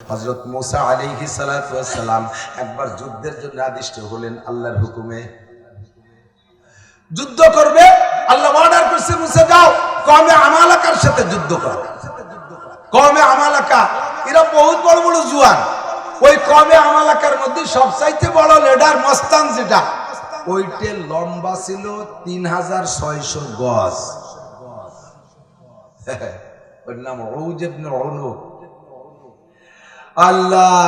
হযরত মুসা আলাইহিস সালাতু ওয়াস সালাম একবার যুদ্ধের জন্য আদিষ্ট হলেন আল্লাহর হুকুমে। যুদ্ধ করবে, আল্লাহ অর্ডার করছে মুসা যাও কওমে আমালাকার সাথে যুদ্ধ করো। কওমে আমালাকা এরা বহুত বড় বড় জুয়ান। ওই কওমে আমালাকার মধ্যে সবচাইতে বড় লিডার মস্তান, যেটা ওইটা লম্বা ছিল 3600 গজ। ওর নাম উজ ইবনে উনুক। আল্লাহ,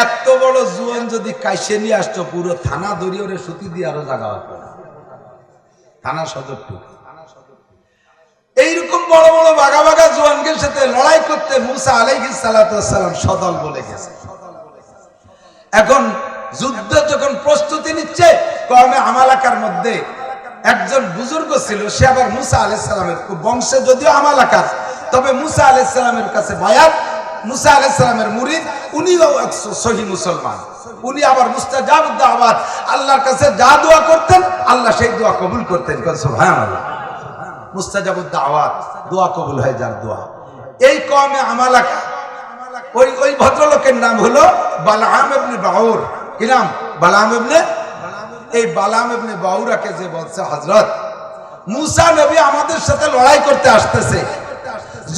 এত বড় জুয়ান যদি কাইসে নিয়ে আসতো, পুরো থানা ধরিয়ে ওরে সুতি দিয়ে আরো জায়গা হতো না, থানা সদরটুকু। এইরকম বড় বড় বাঘা বাঘা জওয়ানকে সাথে লড়াই করতে মুসা আলাইহিস সালাতু ওয়াস সালাম সদল বলে গেছে। এখন যুদ্ধ যখন প্রস্তুতি নিচ্ছে, কওমে আমালাকার মধ্যে একজন বুজুর্গ ছিল, সে আবার মুসা আলাইহিস সালামের বংশে, যদিও আমালাকার, তবে মুসা আলাইহিস সালামের কাছে বায়াত, মুসা আলাইহিস সালামের মুরিদ, উনিও সহি মুসলমান। উনি আবার মুস্তাজাবুদ দাওয়াত, আল্লাহর কাছে যা দোয়া করতেন আল্লাহ সেই দোয়া কবুল করতেন। সুবহানাল্লাহ। মুস্তাজাবুদ দাওয়াত, দোয়া কবুল হয় যার দোয়া। এই কওমে আমালাকা, ওই ভদ্রলোকের নাম হলো বালাম ইবনে বাউর। কি নাম? বালাম ইবনে। এই বালাম ইবনে বাউরাকে যে বলছে, হযরত মুসা নবী আমাদের সাথে লড়াই করতে আসতেছে,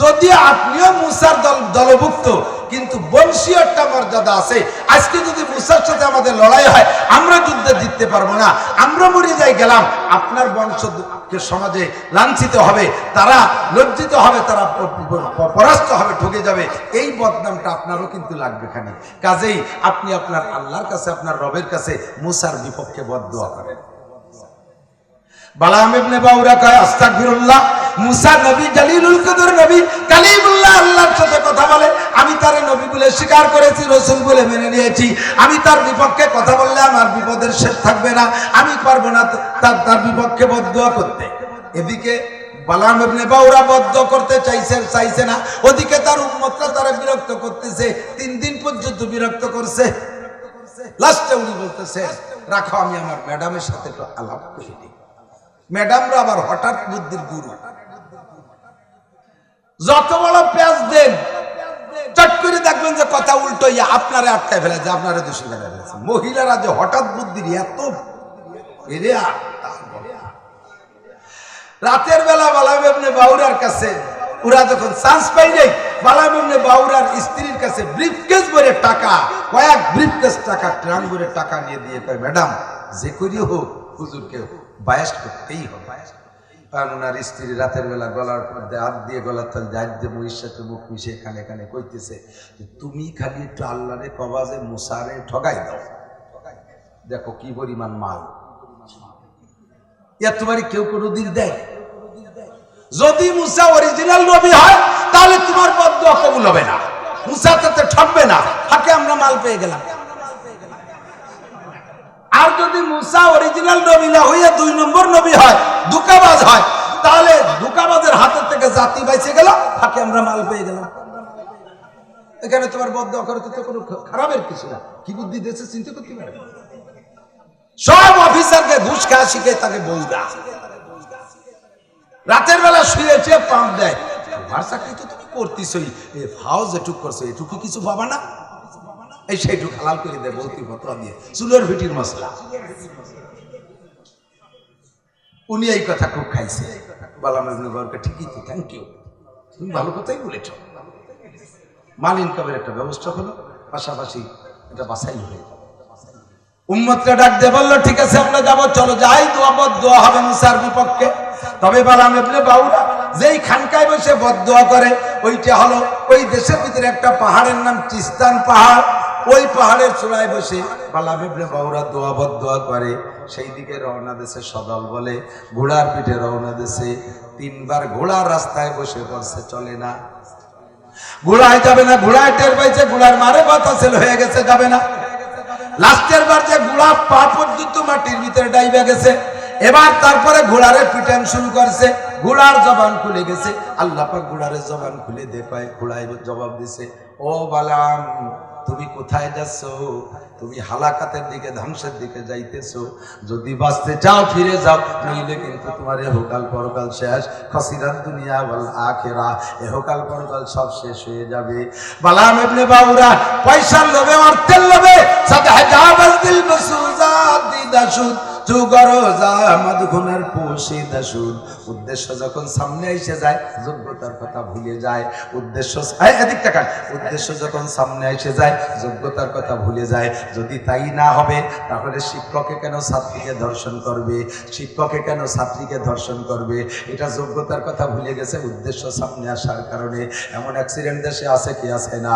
যদি আপনিও মুসার দলভুক্ত, কিন্তু বংশীয় একটা মর্যাদা আছে। আজকে যদি মুসার সাথে আমাদের লড়াই হয়, আমরা যুদ্ধে জিততে পারবো না, আমরা মরে যাই গেলাম, আপনার বংশকে সমাজে লাঞ্ছিত হবে, তারা লজ্জিত হবে, তারা পরাস্ত হবে, ঠকে যাবে। এই বদনামটা আপনারও কিন্তু লাগবে খানি। কাজেই আপনি আপনার আল্লাহর কাছে, আপনার রবের কাছে মুসার বিপক্ষে বদদোয়া করেন। বালাম ইবনে বাউরা কয়, আস্তাগফিরুল্লাহ, মুসা নবী, জালিলুল কদর নবী, কালিমুল্লাহ, আল্লাহর সাথে কথা বলে, আমি তারে নবী বলে স্বীকার করেছি, রাসূল বলে মেনে নিয়েছি। আমি তার বিপক্ষে কথা বললে আমার বিপদের শেষ থাকবে না, আমি পারবো না তার বিপক্ষে বদদোয়া করতে। এদিকে বালাম ইবনে বাউরা বদদোয়া করতে চাইছে না, ওদিকে তার উম্মতরা তারা বিরক্ত করতেছে, 3 দিন পর্যন্ত বিরক্ত করছে। লাস্টে উনি বলতেছে, রাখো, আমি আমার ম্যাডামের সাথে একটু আলাপ করে দিই। ম্যাডামরা আবার হঠাৎ বুদ্ধির গুরু, যত বড় পেঁয়াজ দেন চট করে দেখবেন যে কথা উল্টো আপনারে আটকায় ফেলেছে, আপনারে দোষী ফেলে ফেলেছে। মহিলারা যে হঠাৎ বুদ্ধির এত, রাতের বেলা বালাম ইবনে বাউরার কাছে ওরা যখন চান্স পাই নাই, বালাম ইবনে বাউরার স্ত্রীর কাছে ব্রিফকেস ভরে টাকা, কয়েক ব্রিফকেস টাকা, ট্রাঙ্ক ভরে টাকা নিয়ে দিয়ে কয়, ম্যাডাম যে করি হোক হুজুরকে বায়াস করতেই হবে। কারণ ওনার স্ত্রী রাতের বেলা গলার মধ্যে হাত দিয়ে, গলার তল দিয়ে হাত দিয়ে, মুখের সাথে মুখ মিশে এখানে এখানে কইতেছে, তুমি খালি একটু আল্লাহরে কবা যে মুসারে ঠগাই দাও। দেখো কি পরিমাণ মাল, তোমার কেউ কোনোদিন দেয়? যদি মুসা অরিজিনাল নবী হয়, তাহলে তোমার বদদোয়া কবুল হবে না, মুসা তাতে ঠকবে না, হাকে আমরা মাল পেয়ে গেলাম। আর যদি মুসা অরিজিনাল নবী না হইয়া 2 নম্বর নবী হয়, ধোঁকাবাজ হয়, তাহলে ধোঁকাবাজের হাতের থেকে জাতি বাইচে গেল, হাকে আমরা মাল পেয়ে গেলাম। এখানে তোমার বদদোয়া করতে তো কোনো খারাপের কিছু না। কি বুদ্ধি দিয়েছে চিন্তা করতে পারে। সব অফিসারকে ঘুষ খাওয়া শিখে তাকে বউদা, রাতের বেলা শুয়েছে পাম্প দেয়, তোমার চাকরি তো তুমি করতেছই, হাউস এটুক করছো, এটুকু কিছু পাবা না, এই সেইটুক হালাল করে দেয় বলতি ফতোয়া দিয়ে, চুলের ভিটির মশলা। উনি এই কথা খুব খাইছে। বালাম ইবনে বাউরকে, ঠিকই তো, থ্যাংক ইউ, তুমি ভালো কথাই বলেছ। মাল ইনকামের একটা ব্যবস্থা হলো, পাশাপাশি এটা বাছাই হয়ে গেল। উম্মতকে ডাক দিয়ে বললো, ঠিক আছে আমরা যাবো, চলো যাই, দোয়া হবে মুসার বিপক্ষে। তবে বালাম ইবনে বাউরা যেই খানকায় বসে বদদোয়া করে, ওইটা হলো ওই দেশের ভিতরে একটা পাহাড়ের নাম চিস্তান পাহাড়। ওই পাহাড়ের চূড়ায় বসে বালাম ইবনে বাউরা বদদোয়া করে। সেই দিকে রওনা দেশে সদল বলে, ঘোড়ার পিঠে রওনা দেশে 3 বার ঘোড়ার রাস্তায় বসে পড়ছে, চলে না, ঘোড়ায় যাবে না, ঘোড়ায় টের পাইছে ঘোড়ার মারে বাতাসেল হয়ে গেছে, যাবে না। লাস্টের বার যে ঘোড়া পা পর্যন্ত মাটির ভিতরে ডাইবে গেছে, এবার তারপরে ঘোড়ারে পিটান শুরু করছে, ঘোড়ার জবান খুলে গেছে। আল্লাহ পাক ঘোড়ারে জবান খুলে দেখায়, ঘোড়ায় জবাব দিছে, ও বালাম, তুমি কোথায় যাচ্ছ? তুমি হালাকাতের দিকে, ধ্বংসের দিকে যাইতেছো। যদি বাঁচতে চাও ফিরে যাও, নইলে কিন্তু তোমার এহকাল পরকাল শেষ। খসিরাত দুনিয়া ওয়াল আখিরা, এহকাল পরকাল সব শেষ হয়ে যাবে। বালাম ইবনে বাউরা পয়সার লোভে, অর্থের লোভে সাদাহাজাবাল দিল বসুজাত দিদাসুদ উদ্দেশ্য যখন সামনে এসে যায়, যোগ্যতার কথা ভুলে যায়। উদ্দেশ্য যখন সামনে এসে যায়, যোগ্যতার কথা ভুলে যায়। যদি তাই না হবে, তাহলে শিক্ষকে কেন ছাত্রীকে ধর্ষণ করবে? শিক্ষকে কেন ছাত্রীকে ধর্ষণ করবে? এটা যোগ্যতার কথা ভুলে গেছে, উদ্দেশ্য সামনে আসার কারণে। এমন অ্যাক্সিডেন্ট দেশে আছে কি আছে না?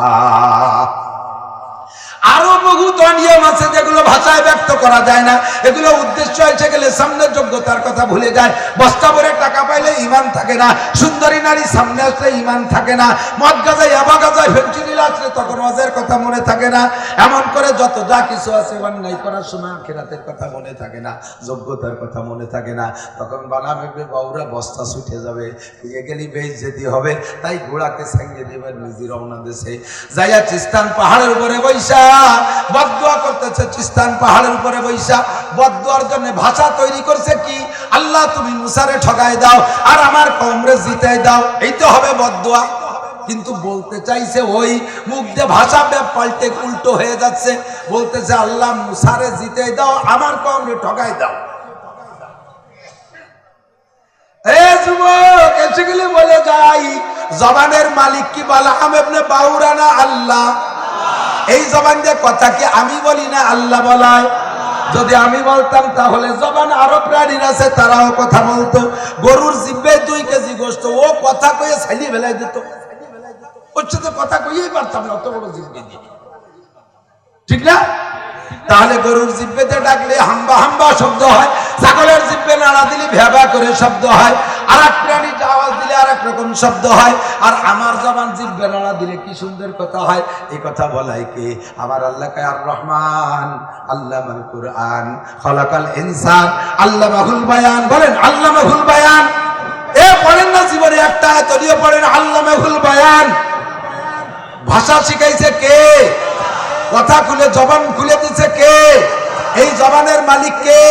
আরো বহু নিয়ম আছে যেগুলো ভাষায় ব্যক্ত করা যায় না। এগুলো উদ্দেশ্য এসে গেলে সামনে যোগ্যতার কথা ভুলে যায়। বস্তা ভরে টাকা পাইলে ঈমান থাকে না, সুন্দরী নারী সামনে আসলে ঈমান থাকে না, মদ গাজায় আবা গাজায় ফেন্সিডিল আসলে তখন ওয়াজের কথা মনে থাকে না। এমন করে যত যা কিছু আছে অন্যায় করার সময় আখিরাতের কথা মনে থাকে না, যোগ্যতার কথা মনে থাকে না। তখন বালাম ইবনে বাউরা বস্তা ছুটে যাবে, ফিরে গেলি বেইজ্জতি হবে। তাই ঘোড়াকে সঙ্গে দেবেন নিজে রওনা দেশে যাইয়া চিস্তান পাহাড়ের উপরে বৈশা বদদুয়া করতেছে। চিস্তান পাহাড়ের উপরে বৈশা বদদুয়ার জন্য ভাষা তৈরি করছে কি? আল্লাহ তুমি মুসারে ঠকাই দাও আর আমার কওমরে জিতাই দাও, এই তো হবে বদদুয়া। কিন্তু বলতে চাইছে ওই মুখ দিয়ে ভাষা পাল্টে উল্টো হয়ে যাচ্ছে। বলতেছে আল্লাহ মুসারে জিতাই দাও, আমার কওমরে ঠকাই দাও। এ যুবক, এসে গেলে বলে যাই, জবানের মালিক কি বালাম ইবনে বাউরা না আল্লাহ? এই জবান দিয়ে কথা কি আমি বলি না আল্লাহ বলায়? যদি আমি বলতাম তাহলে জবান আরো প্রাণীর আছে, তারাও কথা বলতো। গরুর জিব্বে 2 কেজি গোশত, ও কথা কয়ে ছালিয়ে ফেলাই দিত। ওর সাথে কথা কইয়েই পারতাম না, অত বড় জিব্বে দিয়ে, ঠিক না? তাহলে গরুর জিব্বেতে ডাকলে হাম্বা হাম্বা শব্দ হয়, ছাগলের জিব্বে নাড়া দিলে ভ্যাবা করে শব্দ হয়, আর এক প্রাণী আওয়াজ দিলে আর এক রকম শব্দ হয়। আর আমার জবান জিব্বে নাড়া দিলে কি সুন্দর কথা হয়। এই কথা বলাই কে? আমার আল্লাহ কে আর রহমান আল্লামাল কুরআন খলাকাল ইনসান আল্লামাহুল বায়ান। বলেন আল্লামাহুল বায়ান। এ পড়েন না জীবনে একটা আয়াতও পড়েন আল্লামাহুল বায়ান। ভাষা শিখাইছে কে? কথা খুলে জবান খুলে দিচ্ছে কে? এই জবানের মালিক কে?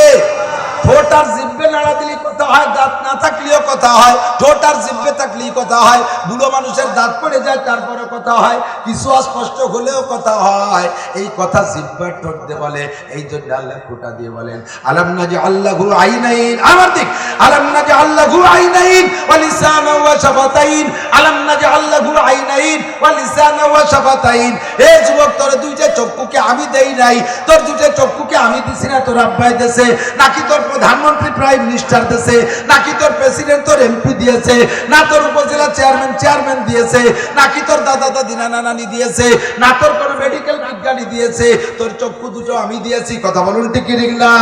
ঠোঁট আর জিব্বে নাড়া দিলে কথা হয়, দাঁত না থাকলেও কথা হয়। ঠোঁট আর জিব্বে থাকলেই কথা হয়। বুড়ো মানুষের দাঁত পড়ে যায় তারপরে কথা হয়, কিছু অস্পষ্ট হলেও কথা হয়। এই কথা জিব্বার ঠোঁট দিয়ে বলে। এই জন্য আল্লাহ ফোঁটা দিয়ে বলেন আলাম নাজআল লাহু আইনাইন। আমার দিক আলাম নাজআল লাহু আইনাইন ওয়া লিসানান ওয়া শাফাতাইন। আলাম নাজআল লাহু আইনাইন ওয়া লিসানান ওয়া শাফাতাইন। এ যুবক, তোর 2টা চক্ষুকে আমি দেই নাই? তোর 2টা চক্ষুকে আমি দিছি না? তোর আব্বাই দেছে নাকি তোর প্রধানমন্ত্রী প্রাইম মিনিস্টার দিয়েছে, নাকি তোর প্রেসিডেন্ট তোর এমপি দিয়েছে, না তোর উপজেলা চেয়ারম্যান দিয়েছে, নাকি তোর দাদা দাদি নানা নানি দিয়েছে, না তোর কোনো মেডিকেল বিজ্ঞানী দিয়েছে? তোর চক্ষু 2টো আমি দিয়েছি। কথা বলুন ঠিক কি ঠিক না?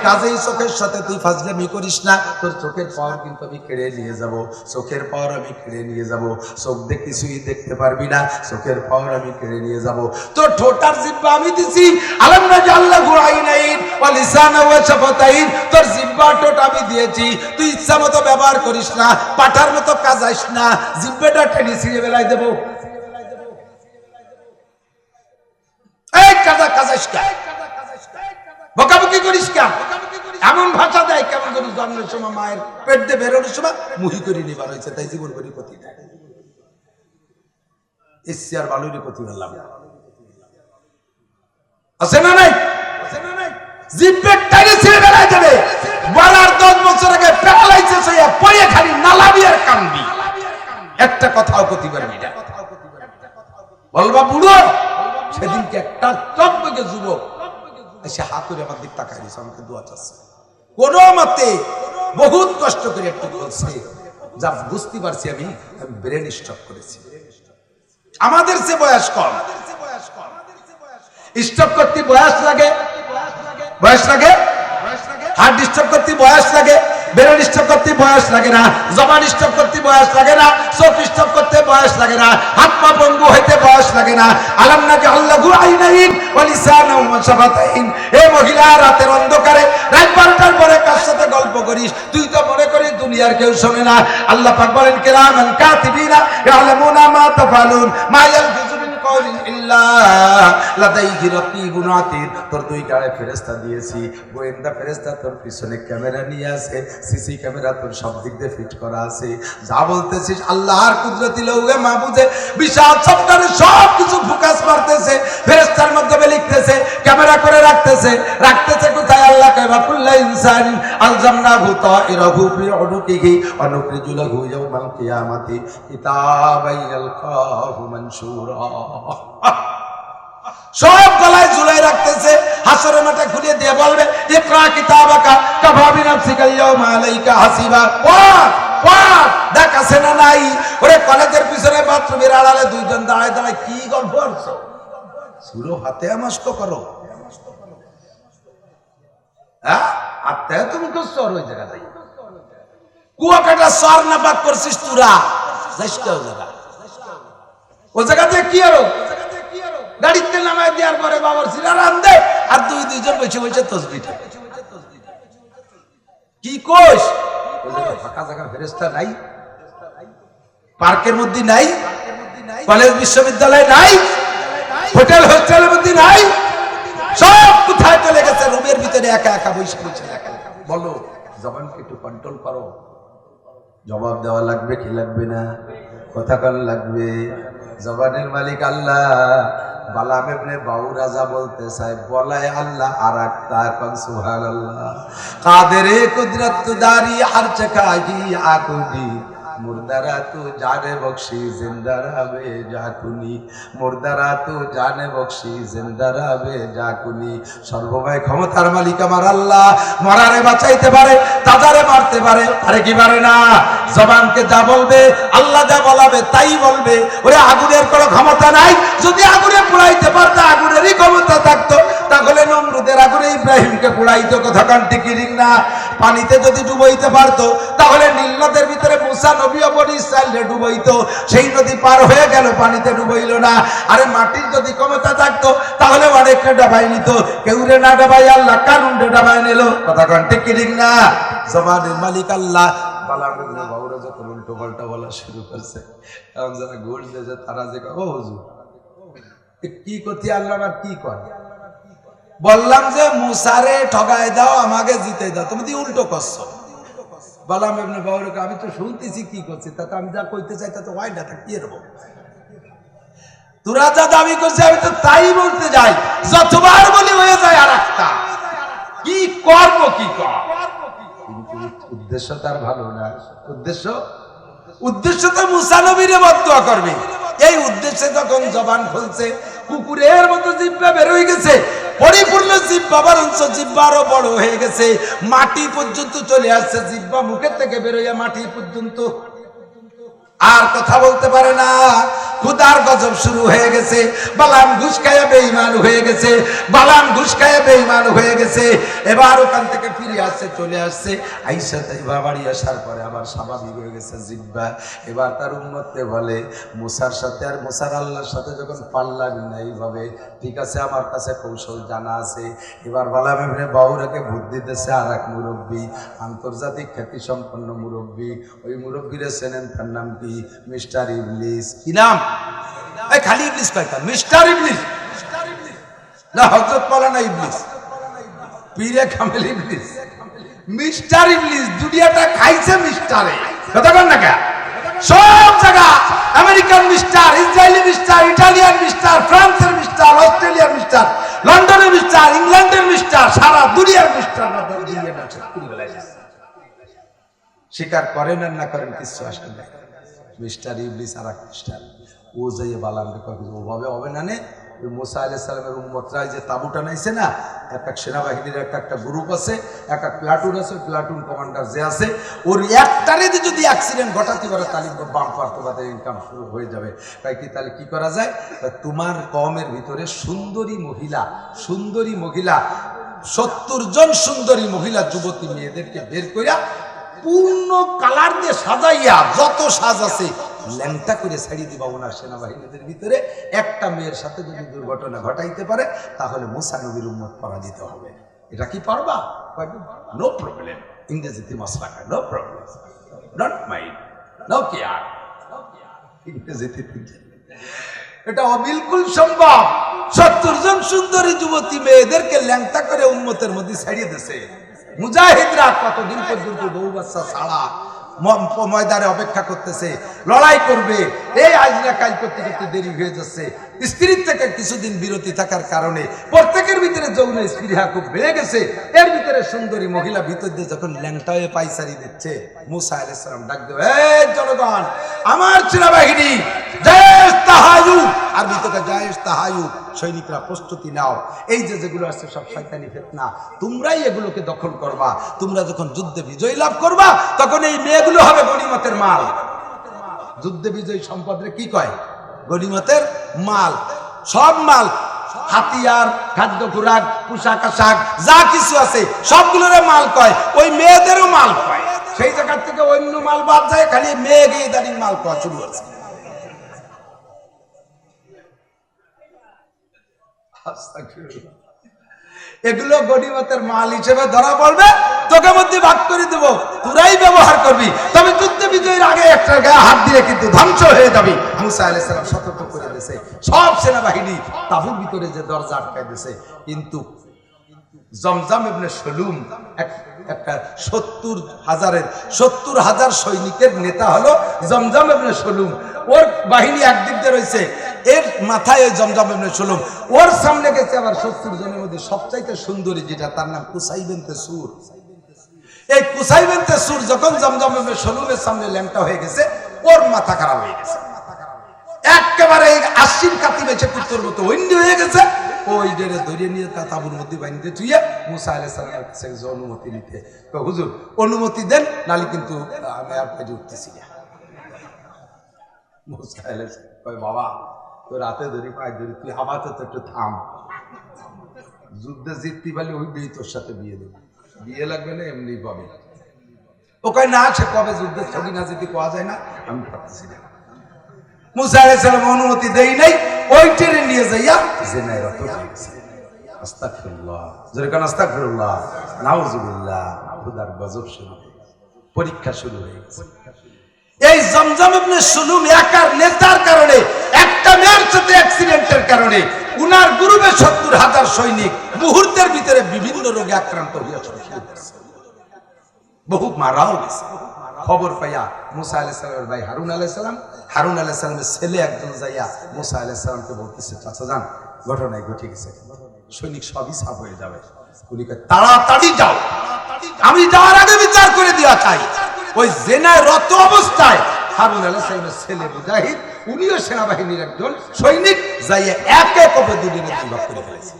কাজেই চোখের সাথে তুই ফাজলামি করিস না। তোর চোখের পাওয়ার কিন্তু আমি কেড়ে নিয়ে যাব। চোখের পাওয়ার আমি কেড়ে নিয়ে যাব। চোখ দিয়ে কিছুই দেখতে পারবি না, চোখের পাওয়ার আমি কেড়ে নিয়ে যাব। তোর ঠোঁটার জিব্বা আমি দিছি। আলাম নাজআল লাহু আইনাইন ওয়া লিসানান ওয়া শাফাতাইন। তোর জিব্বা ঠোঁট আমি দিয়েছি, তুই ইচ্ছা মতো ব্যবহার করিস না, পাঠার মতো কাজাইস না, জিব্বাটা টেনে ছিঁড়ে বেলায় দেব। এই কাজাইস কা, বকাবকি করিস কা, এমন ভাষা দেয় কেমন করে জন্মের সময় মায়ের পেট দিয়ে বেরোনোর সময় মুহি করে নিবার হয়েছে, তাই জীবন করি ক্ষতি দেয়। এসছি আর বালুরি ক্ষতি বললাম আছে না নাই? জিব্বে টেনে ছিঁড়ে বেলায় দেবে। বলার 10 বছর আগে প্যারালাইসিস হয়ে পড়ে খালি নালাবি আর কানবি, একটা কথাও করতে পারবি না। বলবা বুড়ো, সেদিনকে একটা চব্বকে যুবক এসে হাত করে আমার দিক তাকাই দিয়েছে, আমাকে দোয়া চাচ্ছে। কোনো মতে বহুত কষ্ট করে একটু বলছে, যা বুঝতে পারছি আমি ব্রেন স্ট্রোক করেছি। আমাদের সে বয়স কম, স্ট্রোক করতে বয়স লাগে, বয়স লাগে, হার্ট স্ট্রোক করতে বয়স লাগে, ব্রেন স্ট্রোক করতে বয়স লাগে না, জবান স্ট্রোক করতে বয়স লাগে না, চোখ স্ট্রোক করতে বয়স লাগে না, হাত পা পঙ্গু হইতে বয়স লাগে না। আলাম নাজআল লাহু আইনাইন ওয়া লিসানান ওয়া শাফাতাইন। এ মহিলা, রাতের অন্ধকারে রাত 12টার পরে কার সাথে গল্প করিস? তুই তো মনে করিস দুনিয়ার কেউ শোনে না। আল্লাহ পাক বলেন কিরামান কাতিবিনা ইয়ালামুনা মা তাফআলুন মা ইয়ালফিযু মিন কাওলিন ইন্নাল্লাহ লাদাইহি রাকিবুন আতীদ, তোর দুই গায়ে ফেরেশতা দিয়েছি, গোয়েন্দা ফেরেশতা তোর পিছনে ক্যামেরা নিয়ে আছে, সিসি ক্যামেরা তোর সব দিক দিয়ে ফিট করা আছে। যা বলতেছিস আল্লাহর কুদরতি লৌহে মাহফুজে বিশাল সফটওয়্যারে সব কিছু ফোকাস মারতেছে, ফেরেশতার মাধ্যমে লিখতেছে, ক্যামেরা করে রাখতেছে কোথায়? আল্লাহ কয় কুল্লু ইনসানিন আলজামনাহু তাইরাহু ফি উনুকিহি ওয়া নুখরিজু লাহু ইয়াওমাল কিয়ামাতি কিতাবান ইয়ালকাহু মানশুরা। সব গলায় ঝুলাই রাখতেছে, হাসরের মাঠে খুলে দিয়ে বলবে ইকরা কিতাবাকা কাফা বিনাফসিকা ইয়াওমা আলাইকা হাসিবা। পড় দেখ আছে না নাই? ওরে কলেজের পিছনে বাথরুমের আড়ালে দুইজন দাঁড়ায় দাঁড়ায় কি গল্প করছো? সুরো হাতে আমাস্ত করো, আত্মায় তুমি সর ওই জায়গায় কুয়াকাটা সর না পাক করছিস তোরা, ওই জায়গাতে কি আরো গাড়িতে নামায় দেওয়ার পরে বাবার সিরা রান্ধে আর দুইজন বসে বসে তসবিহ কি কোষ? ফাঁকা জায়গা ফেরেশতা নাই, পার্কের মধ্যে নাই, কলেজ বিশ্ববিদ্যালয় নাই, হোটেল হোস্টেলের মধ্যে নাই, সব কোথায় চলে গেছে? রুমের ভিতরে একা একা বসে বসে। বলো জবানকে একটু কন্ট্রোল করো। জবাব দেওয়া লাগবে কি লাগবে না? কথা কান লাগবে। জবানের মালিক আল্লাহ। বালাম ইবনে বাউরাজা বলতে চাই বলায় আল্লাহ আর একটা কোন সুবহানাল্লাহ। কাদেরে কুদরত দারি হর চকাহি আকুনি মুর্দারা তো জানে বখশি জিন্দারা বে জাকুনি, মুর্দারা তো জানে বখশি জিন্দারা বে জাকুনি। সর্বময় ক্ষমতার মালিক আমার আল্লাহ। মরারে বাঁচাইতে পারে, তাজারে মারতে পারে, আরে কি পারে না? জবানকে যা বলবে আল্লাহ যা বলাবে তাই বলবে। ওরে আগুনের কোনো ক্ষমতা নাই। যদি আগুনে পোড়াইতে পারতো, আগুনেরই ক্ষমতা থাকতো, তাহলে নমরুদের আগুনে ইব্রাহিমকে পোড়াইতো। কথা কান ঠিক না? পানিতে যদি ডুবাইতে পারতো, তাহলে নীল নদের ভিতরে মুসা নবী ও বনি ইসরাইলকে ডুবাইতো। সেই নদী পার হয়ে গেল, পানিতে ডুবাইল না। আরে মাটির যদি ক্ষমতা থাকতো, তাহলে অনেকটা ডাবাই নিত। কেউ রে না ডাবাই আল্লাহ কানুনটা ডাবাই নিল। কথা কান ঠিক না? জবানের মালিক আল্লাহ। বালাম ইবনে বাউরা যখন উল্টো পাল্টা বলা শুরু করছে, এখন যারা ঘুষ দিয়েছে তারা যে ও হুজুর কি করতে আল্লাহ আর কি করে? বললাম যে মুসারে ঠগায় দাও, আমাকে জিতে দাও, তুমি তো উল্টো করছো। বালাম ইবনে বাউরাকে আমি তো শুনতেছি কি করছি, তাতে আমি যা কইতে চাই তাতে হয় না, তা কি এরকম? তোরা যা দাবি করছে আমি তো তাই বলতে যাই, যতবার বলি হয়ে যায় আর একটা। কি করবো কি কর, কিন্তু উদ্দেশ্য তার ভালো না। উদ্দেশ্য তো মুসা নবীরে বদদুয়া করবে। এই উদ্দেশ্যে যখন জবান খুলছে, কুকুরের মতো জিহ্বা বের হয়ে গেছে, পরিপূর্ণ জিহ্বা, বরঞ্চ জিহ্বা আরো বড় হয়ে গেছে, মাটি পর্যন্ত চলে আসছে। জিহ্বা মুখের থেকে বের হইয়া মাটি পর্যন্ত, আর কথা বলতে পারে না। খুদার গজব শুরু হয়ে গেছে। বালাম ঘুষ খায়া বেঈমান হয়ে গেছে, বালাম ঘুষ খায়া বেঈমান হয়ে গেছে। এবার ওখান থেকে ফিরে আসছে, চলে আসছে। আইসা তাইবা বাড়ি আসার পরে আবার স্বাভাবিক হয়ে গেছে জিহ্বা। এবার তার উম্মতকে বলে মুসার সাথে আর মুসার আল্লাহর সাথে যখন পাল্লাবি না এইভাবে, ঠিক আছে আমার কাছে কৌশল জানা আছে। এবার বালাম ইবনে বাউরাকে বুদ্ধি দিতেছে আর এক মুরব্বী, আন্তর্জাতিক খ্যাতি সম্পন্ন মুরব্বী। ওই মুরব্বীরে চেনেন, তার নাম কি? মিস্টার ইবলিস। কি নাম? খালি ইবলিস কয়টা? মিস্টার ইবলিস না, হযরত মাওলানা ইবলিস, পীরে কামেল ইবলিস। মিস্টার ইবলিস দুনিয়াটা খাইছে মিস্টারে। কথা বল না কে? সব জায়গা American mister, Israeli mister, Italian mister, ফ্রান্সের মিস্টার, অস্ট্রেলিয়ার মিস্টার, লন্ডনের মিস্টার, ইংল্যান্ডের মিস্টার, সারা দুনিয়ার মিস্টার। স্বীকার করেন আর না করেন কিছু আসে না। মিস্টার ইবলিস আর এক মিস্টার। ও যাইয়ে বালামকে ওভাবে হবে না নে। ওই মুসা আলাইহিস সালামের উম্মতরা যে তাবুটা নাইছে না, এক এক সেনাবাহিনীর এক একটা গ্রুপ আছে, এক এক প্লাটুন আছে, প্লাটুন কমান্ডার যে আছে, ওর একটারে যদি অ্যাক্সিডেন্ট ঘটাতে পারে তাহলে বাম পারতো বাদে ইনকাম শুরু হয়ে যাবে। তাই কি তাহলে কি করা যায়? তোমার কওমের ভিতরে সুন্দরী মহিলা 70 জন সুন্দরী মহিলা যুবতী মেয়েদেরকে বের কইরা পূর্ণ কালার দিয়ে সাজাইয়া যত সাজ আছে ল্যাংটা করে ছাড়িয়ে দিবা ওনার সেনাবাহিনীদের ভিতরে। একটা মেয়ের সাথে যদি দুর্ঘটনা ঘটাইতে পারে তাহলে মুসা নবীর উম্মত পরাজিত হবে। এটা কি পারবা? No problem. ইংরেজিতে মশলা, no problem, not mind, no care. ইংরেজিতে এটা অবিলকুল সম্ভব। 70 জন সুন্দরী যুবতী মেয়েদেরকে ল্যাংটা করে উম্মতের মধ্যে ছাড়িয়ে দিয়েছে। মুজাহিদরা কতদিন পর্যন্ত বউ বাচ্চা ছাড়া ময়দানে অপেক্ষা করতেছে, লড়াই করবে। এই আজ না কাল করতে করতে দেরি হয়ে যাচ্ছে। স্ত্রীর থেকে কিছুদিন বিরতি থাকার কারণে প্রত্যেকের ভিতরে যৌন স্পৃহা খুব বেড়ে গেছে। এর ভিতরে সুন্দরী মহিলা ভিতর দিয়ে যখন ল্যাংটা হয়ে পাইচারি দিচ্ছে, মুসা আলাইহিস সালাম ডাক দেবে, এই জনগণ, আমার সেনাবাহিনী জায়েশ তাহায়ু, আর ভিতরে জায়েশ তাহায়ু, সৈনিকরা প্রস্তুতি নাও। এই যে যেগুলো আছে সব শয়তানি ফিতনা, তোমরাই এগুলোকে দখল করবা। তোমরা যখন যুদ্ধে বিজয় লাভ করবা তখন এই মেয়েগুলো হবে গনিমতের মাল। যুদ্ধে বিজয়ী সম্পদরে কি কয়? গনিমতের মাল। সব মাল, হাতিয়ার, খাদ্য খোরাক, পোশাক আশাক, যা কিছু আছে সবগুলোরে মাল কয়। ওই মেয়েদেরও মাল কয়। সেই জায়গা থেকে অন্য মাল বাদ যায়, খালি মেয়ে গিয়ে ইদানিং মাল কয় শুরু হচ্ছে। এগুলো গনিমতের মাল হিসেবে ধরা পড়বে, তোকে মধ্যে ভাগ করে দেবো, তোরাই ব্যবহার করবি। তবে যুদ্ধ বিজয়ের আগে একটা গায়ে হাত দিলে কিন্তু ধ্বংস হয়ে যাবি। মুসা আলাইহিস সালাম সতর্ক করে দিয়েছে। সব সেনাবাহিনী তাঁবুর ভিতরে যে দরজা আটকায় দিয়েছে, কিন্তু জমজম ইবনে সলুম একটা 70,000 সৈনিকের নেতা হলো জমজম ইবনে সলুম। ওর বাহিনী একদিক দিয়ে রয়েছে, এর মাথায় ওই জমজম ইবনে সলুম, ওর সামনে গেছে আবার 70 জনের মধ্যে সবচাইতে সুন্দরী যেটা, তার নাম কুসাই বিনতে সুর। এই কুসাই বিনতে সুর যখন জমজম ইবনে সলুমের সামনে ল্যাংটা হয়ে গেছে, ওর মাথা খারাপ হয়ে গেছে, একেবারে আশ্বিন কাতি বেঁচে কুত্তর মতো ওইন্ডি হয়ে গেছে। ওই ডেরে ধরে নিয়ে তাঁবুর মধ্যে বাঁধতে তুইয়ে মুসা আলাইহিস সালামের কাছে অনুমতি নিতে, হুজুর অনুমতি দেন, নালি কিন্তু আমি আর পেটে উঠতেছি না। মুসা আলাইহিস সালাম কয়, বাবা তোর রাতে ধরে পায়ে ধরে, তুই আপাতত একটু থাম, যুদ্ধে জিততে পারলে ওই দিয়েই তোর সাথে বিয়ে দেবে, বিয়ে লাগবে না এমনি পাবে। ও কয় না, সে কবে যুদ্ধের ছবি না যেতে পাওয়া যায় না, আমি পারতেছি না। মুসা আলাইহিস সালাম অনুমতি দেই নাই, ওই টেনে নিয়ে যাইয়া জিনায় রত হয়ে গেছে। আস্তাগফিরুল্লাহ, জোরে কান আস্তাগফিরুল্লাহ, নাউজুবিল্লাহ। খুদার গজব শুরু হয়ে গেছে, পরীক্ষা শুরু হয়ে গেছে। এই জমজম ইবনে সুলুম একার নেতার কারণে, একটা মেয়ের সাথে অ্যাক্সিডেন্টের কারণে উনার গ্রুপে 70,000 সৈনিক মুহূর্তের ভিতরে বিভিন্ন রোগে আক্রান্ত হয়ে বহু মারাও গেছে। খবর পাইয়া মুসা আলাইহিস সালামের ভাই হারুন আলাইহিস সালাম, হারুন আলাইহিস সালামের ছেলে একজন যাইয়া মুসা আলাইহিস সালামকে বলতেছে, চাচা যান, ঘটনায় ঘটে গেছে, সৈনিক সবই সাফ হয়ে যাবে, উনি কয় তাড়াতাড়ি যাও, আমি যাওয়ার আগে বিচার করে দেওয়া চাই। ওই জেনায় রত অবস্থায় হারুন আলাইহিস সালামের ছেলে মুজাহিদ, উনিও সেনাবাহিনীর একজন সৈনিক, যাইয়া একে কপে দুদিনের দুই ভাগ করে ফেলেছে।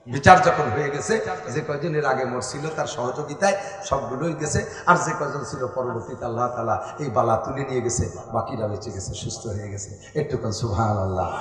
বিচার যখন হয়ে গেছে, যে কয়জনের আগে মরছিল তার সহযোগিতায় সবগুলোই গেছে, আর যে কয়জন ছিল পরবর্তীতে আল্লাহ তাআলা এই বালা তুলে নিয়ে গেছে, বাকিরা বেঁচে গেছে, সুস্থ হয়ে গেছে। একটুখানি সুবহানাল্লাহ।